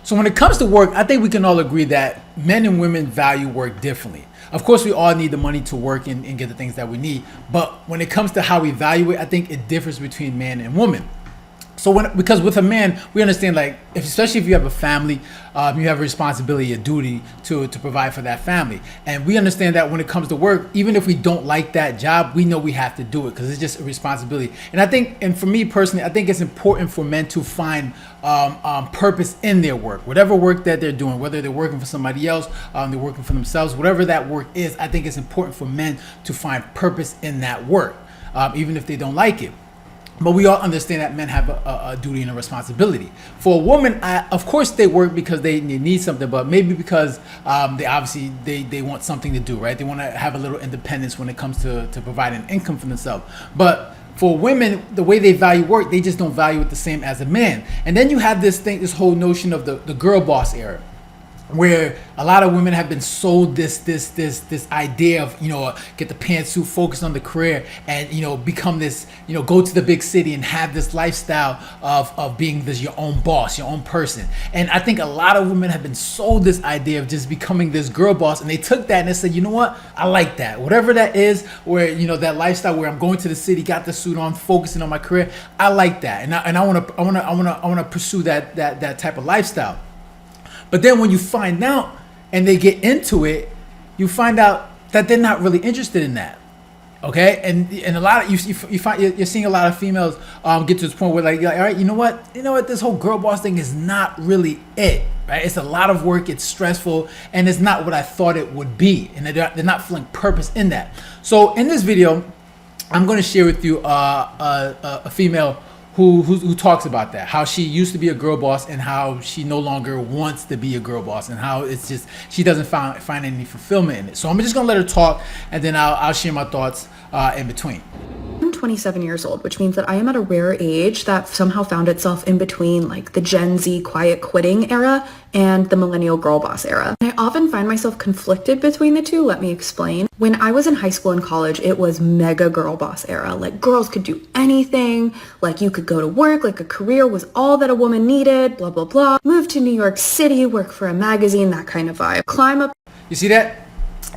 So when it comes to work, I think we can all agree that men and women value work differently. Of course, we all need the money to work and get the things that we need. But when it comes to how we value it, I think it differs between man and woman. So because with a man, we understand, like, especially if you have a family, you have a responsibility, a duty to provide for that family. And we understand that when it comes to work, even if we don't like that job, we know we have to do it because it's just a responsibility. And I think, and for me personally, I think it's important for men to find purpose in their work, whatever work that they're doing, whether they're working for somebody else, they're working for themselves, whatever that work is. I think it's important for men to find purpose in that work, even if they don't like it. But we all understand that men have a duty and a responsibility. For a woman, of course, they work because they need something, but maybe because they want something to do, right? They want to have a little independence when it comes to providing income for themselves. But for women, the way they value work, they just don't value it the same as a man. And then you have this whole notion of the girl boss era, where a lot of women have been sold this idea of, get the pantsuit, focus on the career, and become this, go to the big city and have this lifestyle of being your own boss, your own person. And I think a lot of women have been sold this idea of just becoming this girl boss, and they took that and they said, you know what, I like that, whatever that is, where that lifestyle where I'm going to the city, got the suit on, focusing on my career, I like that, and I want to pursue that type of lifestyle. But then when you find out and they get into it, you find out that they're not really interested in that. Okay, and a lot of you're seeing a lot of females get to this point where like, all right, you know what, this whole girl boss thing is not really it, right? It's a lot of work, it's stressful, and it's not what I thought it would be, and they're not feeling purpose in that. So in this video, I'm going to share with you a female who talks about that, how she used to be a girl boss and how she no longer wants to be a girl boss, and how it's just she doesn't find any fulfillment in it. So I'm just gonna let her talk, and then I'll share my thoughts in between. I'm 27 years old, which means that I am at a rare age that somehow found itself in between like the Gen Z quiet quitting era and the millennial girl boss era. And I often find myself conflicted between the two. Let me explain. When I was in high school and college, it was mega girl boss era. Like girls could do anything, like you could go to work, like a career was all that a woman needed, blah, blah, blah. Move to New York City, work for a magazine, that kind of vibe. Climb up. You see that?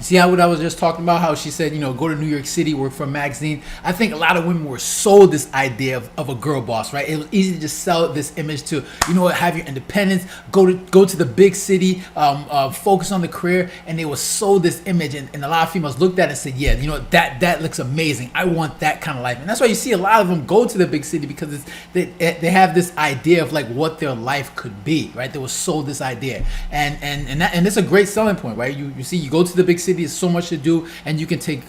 See how what I was just talking about, how she said, go to New York City, work for a magazine. I think a lot of women were sold this idea of a girl boss, right? It was easy to just sell this image to, have your independence, go to the big city, focus on the career, and they were sold this image, and a lot of females looked at it and said, yeah, that looks amazing. I want that kind of life. And that's why you see a lot of them go to the big city, because they have this idea of like what their life could be, right? They were sold this idea, and it's a great selling point, right? You see, you go to the big city, there's so much to do, and you can take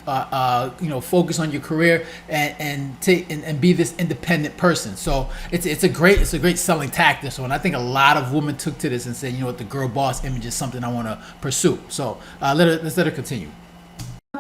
focus on your career and be this independent person. So it's a great selling tactic. So, and I think a lot of women took to this and said, the girl boss image is something I want to pursue. So let's let her continue.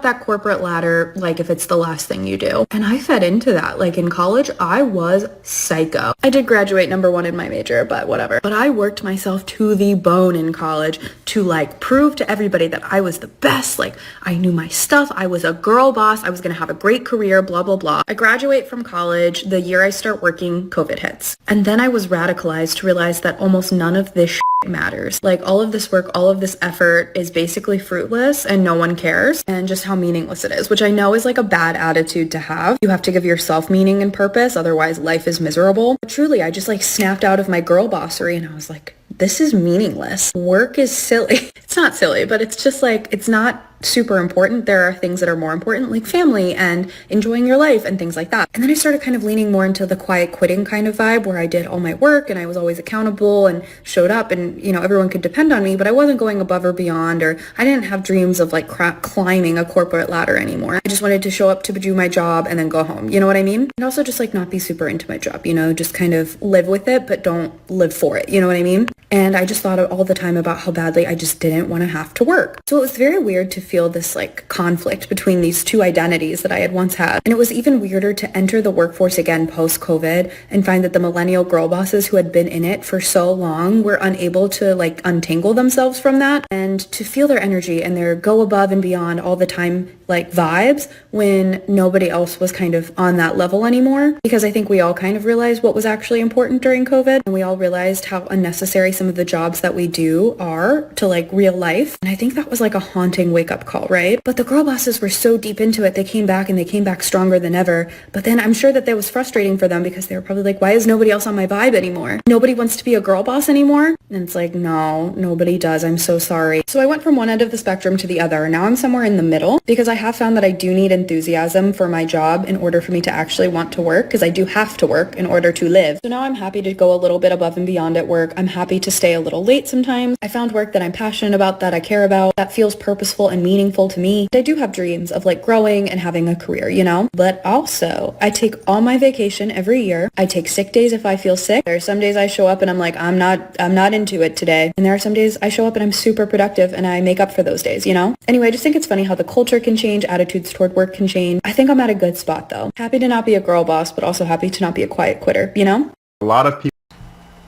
That corporate ladder, like if it's the last thing you do. And I fed into that. Like in college, I was psycho. I did graduate number one in my major, but whatever. But I worked myself to the bone in college to like prove to everybody that I was the best. Like I knew my stuff. I was a girl boss. I was going to have a great career, blah, blah, blah. I graduate from college. The year I start working, COVID hits. And then I was radicalized to realize that almost none of this matters. Like all of this work, all of this effort is basically fruitless and no one cares, and just how meaningless it is, which I know is like a bad attitude to have. You have to give yourself meaning and purpose, otherwise life is miserable. But truly, I just like snapped out of my girl bossery and I was like, this is meaningless. Work is silly. It's not silly, but it's just like, it's not super important. There are things that are more important, like family and enjoying your life and things like that. And then I started kind of leaning more into the quiet quitting kind of vibe, where I did all my work and I was always accountable and showed up, and everyone could depend on me, but I wasn't going above or beyond, or I didn't have dreams of like climbing a corporate ladder anymore. I just wanted to show up to do my job and then go home. You know what I mean? And also just like not be super into my job, just kind of live with it, but don't live for it. You know what I mean? And I just thought all the time about how badly I just didn't want to have to work. So it was very weird to feel this like conflict between these two identities that I had once had. And it was even weirder to enter the workforce again post-COVID and find that the millennial girl bosses who had been in it for so long were unable to like untangle themselves from that, and to feel their energy and their go above and beyond all the time, like vibes when nobody else was kind of on that level anymore, because I think we all kind of realized what was actually important during COVID, and we all realized how unnecessary some of the jobs that we do are to like real life. And I think that was like a haunting wake up call, right? But the girl bosses were so deep into it. They came back and they came back stronger than ever. But then I'm sure that was frustrating for them because they were probably like, why is nobody else on my vibe anymore? Nobody wants to be a girl boss anymore. And it's like, no, nobody does. I'm so sorry. So I went from one end of the spectrum to the other. Now I'm somewhere in the middle because I have found that I do need enthusiasm for my job in order for me to actually want to work, because I do have to work in order to live. So now I'm happy to go a little bit above and beyond at work. I'm happy to stay a little late sometimes. I found work that I'm passionate about, that I care about, that feels purposeful and meaningful to me. I do have dreams of like growing and having a career, you know? But also, I take all my vacation every year. I take sick days if I feel sick. There are some days I show up and I'm like, I'm not into it today. And there are some days I show up and I'm super productive and I make up for those days, you know? Anyway, I just think it's funny how the culture can change, attitudes toward work can change. I think I'm at a good spot though. Happy to not be a girl boss, but also happy to not be a quiet quitter, you know? A lot of people.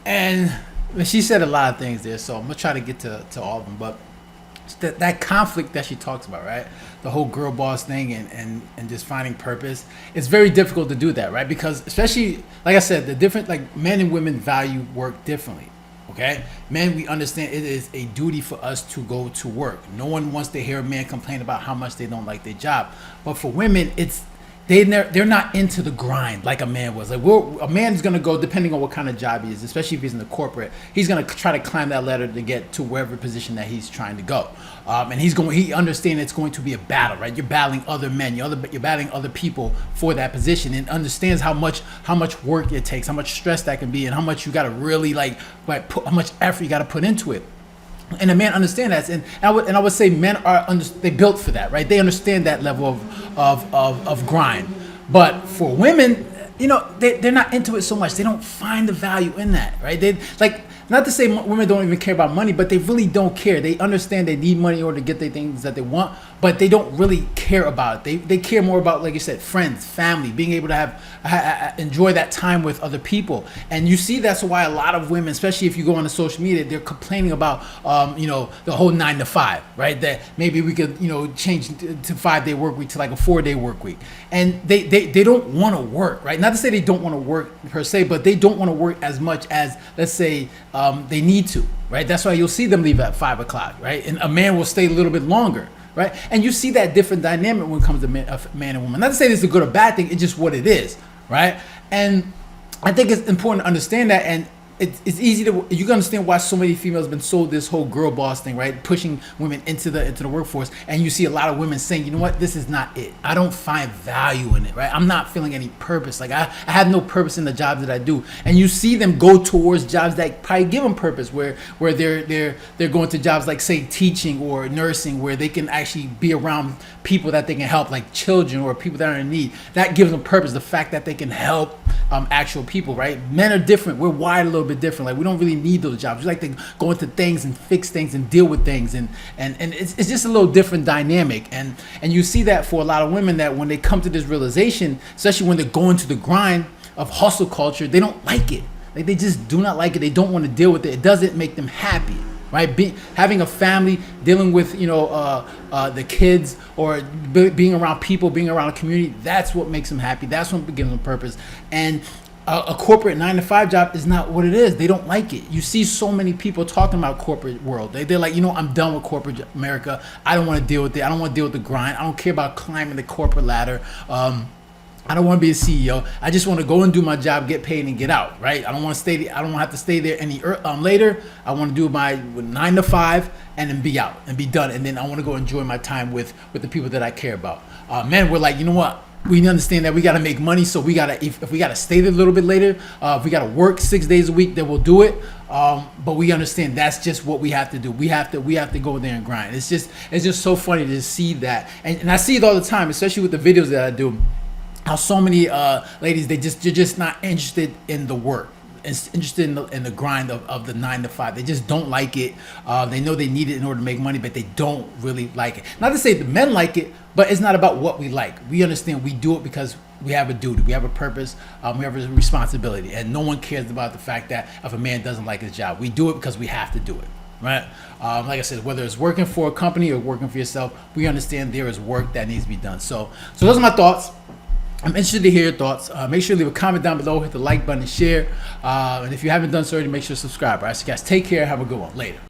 And she said a lot of things there, so I'm gonna try to get to all of them. But that conflict that she talks about, right? The whole girl boss thing and just finding purpose. It's very difficult to do that, right? Because especially, like I said, the different, like men and women value work differently. Okay, men, we understand it is a duty for us to go to work. No one wants to hear a man complain about how much they don't like their job. But for women, they're not into the grind like a man was. Like a man's gonna go, depending on what kind of job he is, especially if he's in the corporate, he's gonna try to climb that ladder to get to wherever position that he's trying to go. And he understands it's going to be a battle, right? You're battling other men, you're battling other people for that position, and understands how much work it takes, how much stress that can be, and how much you gotta really how much effort you gotta put into it. And a man understand that, and I would say men they built for that, right? They understand that level of grind. But for women, you know, they're not into it so much. They don't find the value in that, right? They like, not to say women don't even care about money, but they really don't care. They understand they need money in order to get the things that they want, but they don't really care about it. They care more about, like you said, friends, family, being able to enjoy that time with other people. And you see that's why a lot of women, especially if you go on the social media, they're complaining about the whole 9 to 5, right? That maybe we could change to 5-day work week to like a 4-day work week. And they don't want to work, right? Not to say they don't want to work per se, but they don't want to work as much as, let's say, they need to, right? That's why you'll see them leave at 5 o'clock, right? And a man will stay a little bit longer, right? And you see that different dynamic when it comes to man and woman. Not to say this is a good or bad thing, it's just what it is, right? And I think it's important to understand that, and it's easy to, you can understand why so many females have been sold this whole girl boss thing, right? Pushing women into the workforce, and you see a lot of women saying, you know what, this is not it. I don't find value in it, right? I'm not feeling any purpose. Like I have no purpose in the jobs that I do. And you see them go towards jobs that probably give them purpose, where they're going to jobs like, say, teaching or nursing, where they can actually be around people that they can help, like children or people that are in need. That gives them purpose. The fact that they can help actual people, right? Men are different. We're wired a little bit different. Like we don't really need those jobs. We like to go into things and fix things and deal with things, and it's just a little different dynamic. And you see that for a lot of women, that when they come to this realization, especially when they're going to the grind of hustle culture, they don't like it. Like they just do not like it. They don't want to deal with it. It doesn't make them happy, right? Having a family, dealing with the kids, or being around people, being around a community, that's what makes them happy. That's what gives them purpose. And a corporate 9 to 5 job is not what it is. They don't like it. You see so many people talking about corporate world. They're like, I'm done with corporate America. I don't want to deal with it. I don't want to deal with the grind. I don't care about climbing the corporate ladder. I don't want to be a CEO. I just want to go and do my job, get paid, and get out, right? I don't want to stay. I don't want to have to stay there any later. I want to do my 9 to 5 and then be out and be done. And then I want to go enjoy my time with the people that I care about. Men, we're like, you know what? We understand that we got to make money, so we gotta, if we gotta stay there a little bit later, if we gotta work 6 days a week, then we'll do it. But we understand that's just what we have to do. We have to go there and grind. It's just so funny to see that, and I see it all the time, especially with the videos that I do. How so many ladies, they're just not interested in the work. It's interested in the grind of the 9 to 5. They just don't like it. They know they need it in order to make money, but they don't really like it. Not to say the men like it, but it's not about what we like. We understand we do it because we have a duty, we have a purpose, we have a responsibility, and no one cares about the fact that if a man doesn't like his job. We do it because we have to do it. right? Like I said, whether it's working for a company or working for yourself, we understand there is work that needs to be done. So those are my thoughts. I'm interested to hear your thoughts. Make sure to leave a comment down below, hit the like button and share. And if you haven't done so already, make sure to subscribe. All right, so guys, take care. Have a good one. Later.